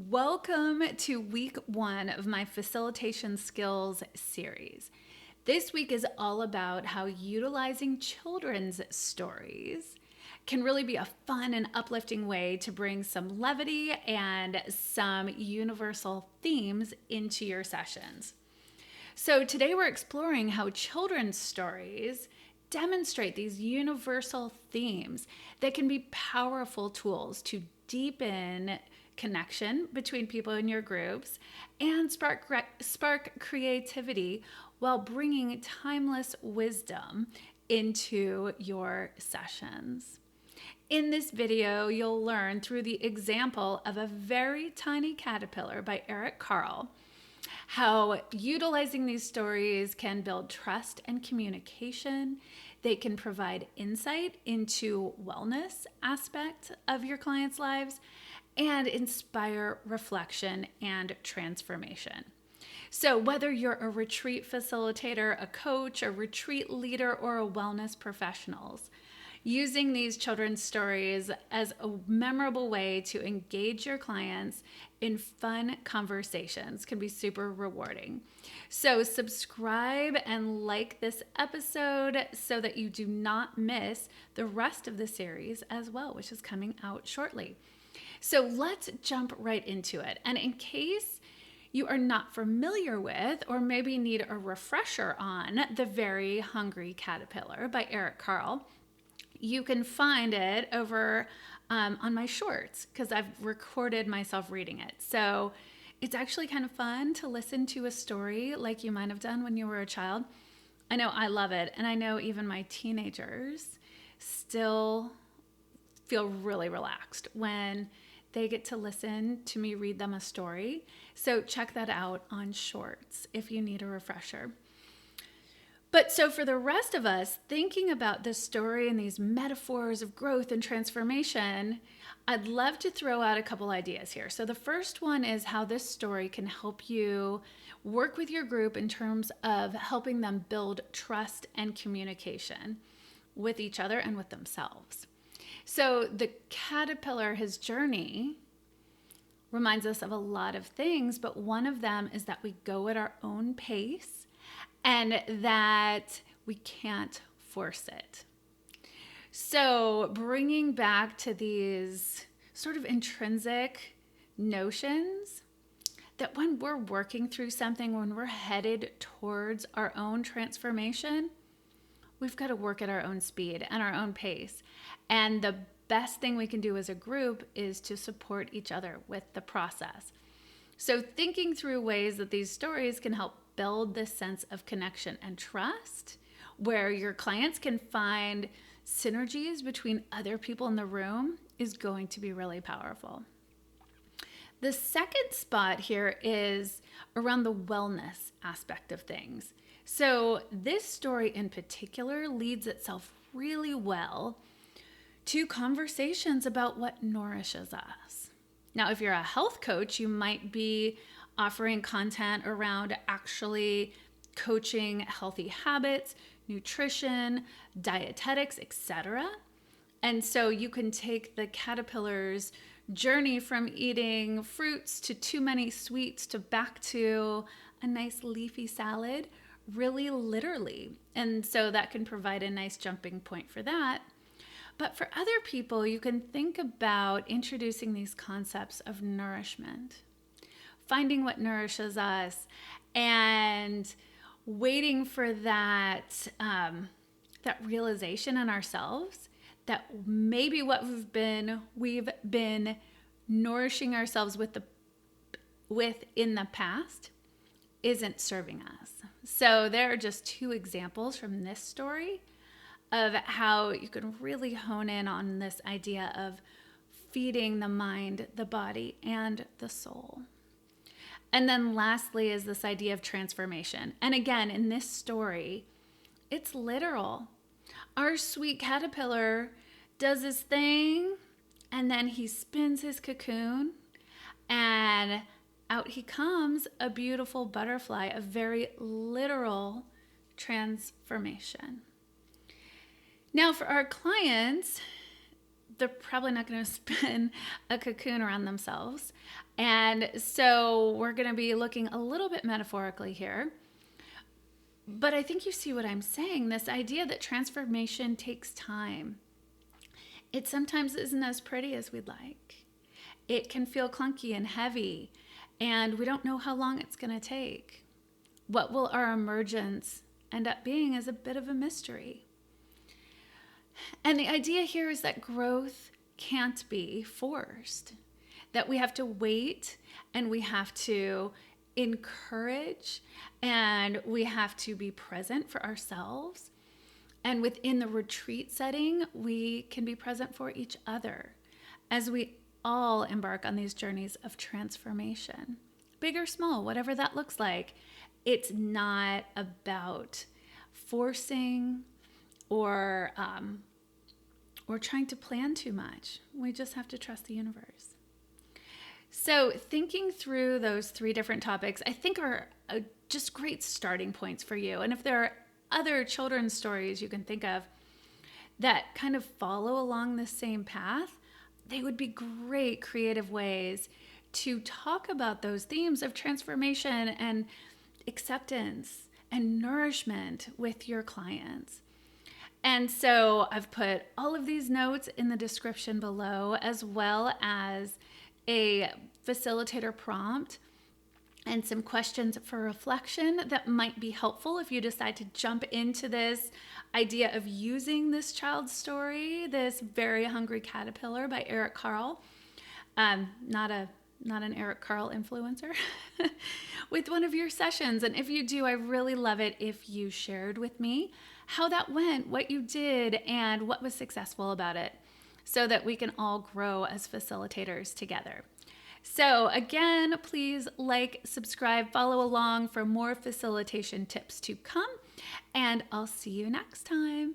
Welcome to week 1 of my Facilitation Skills series. This week is all about how utilizing children's stories can really be a fun and uplifting way to bring some levity and some universal themes into your sessions. So today we're exploring how children's stories demonstrate these universal themes that can be powerful tools to deepen connection between people in your groups and spark creativity while bringing timeless wisdom into your sessions. In this video, you'll learn through the example of a very tiny caterpillar by Carle how utilizing these stories can build trust and communication. They can provide insight into wellness aspect of your clients' lives and inspire reflection and transformation. So whether you're a retreat facilitator, a coach, a retreat leader, or a wellness professional, using these children's stories as a memorable way to engage your clients in fun conversations can be super rewarding. So subscribe and like this episode so that you do not miss the rest of the series as well, which is coming out shortly. So let's jump right into it. And in case you are not familiar with, or maybe need a refresher on, The Very Hungry Caterpillar by Carle, you can find it over on my shorts because I've recorded myself reading it. So it's actually kind of fun to listen to a story like you might have done when you were a child. I know I love it. And I know even my teenagers still feel really relaxed when they get to listen to me read them a story. So check that out on shorts if you need a refresher. But so for the rest of us, thinking about this story and these metaphors of growth and transformation, I'd love to throw out a couple ideas here. So the first one is how this story can help you work with your group in terms of helping them build trust and communication with each other and with themselves. So the caterpillar, his journey, reminds us of a lot of things, but one of them is that we go at our own pace and that we can't force it. So bringing back to these sort of intrinsic notions that when we're working through something, when we're headed towards our own transformation, we've got to work at our own speed and our own pace. And the best thing we can do as a group is to support each other with the process. So thinking through ways that these stories can help build this sense of connection and trust, where your clients can find synergies between other people in the room, is going to be really powerful. The second spot here is around the wellness aspect of things. So this story in particular leads itself really well to conversations about what nourishes us. Now, if you're a health coach, you might be offering content around actually coaching healthy habits, nutrition, dietetics, etc. And so you can take the caterpillar's journey from eating fruits to too many sweets to back to a nice leafy salad really literally. And so that can provide a nice jumping point for that. But for other people, you can think about introducing these concepts of nourishment, finding what nourishes us, and waiting for that realization in ourselves that maybe what we've been nourishing ourselves with in the past isn't serving us. So there are just 2 examples from this story of how you can really hone in on this idea of feeding the mind, the body, and the soul. And then lastly is this idea of transformation. And again, in this story, it's literal. Our sweet caterpillar does his thing, and then he spins his cocoon, and out he comes, a beautiful butterfly, a very literal transformation. Now, for our clients, they're probably not going to spin a cocoon around themselves. And so we're going to be looking a little bit metaphorically here. But I think you see what I'm saying, this idea that transformation takes time. It sometimes isn't as pretty as we'd like. It can feel clunky and heavy, and we don't know how long it's going to take. What will our emergence end up being is a bit of a mystery. And the idea here is that growth can't be forced, that we have to wait and we have to encourage and we have to be present for ourselves. And within the retreat setting, we can be present for each other as we all embark on these journeys of transformation, big or small, whatever that looks like. It's not about forcing or trying to plan too much. We just have to trust the universe. So thinking through those 3 different topics, I think are just great starting points for you. And if there are other children's stories you can think of that kind of follow along the same path, they would be great creative ways to talk about those themes of transformation and acceptance and nourishment with your clients. And so I've put all of these notes in the description below, as well as a facilitator prompt and some questions for reflection that might be helpful if you decide to jump into this idea of using this child's story, this Very Hungry Caterpillar by Eric Carle, not an Eric Carle influencer, with one of your sessions. And if you do, I really love it if you shared with me how that went, what you did, and what was successful about it, so that we can all grow as facilitators together. So again, please like, subscribe, follow along for more facilitation tips to come, and I'll see you next time.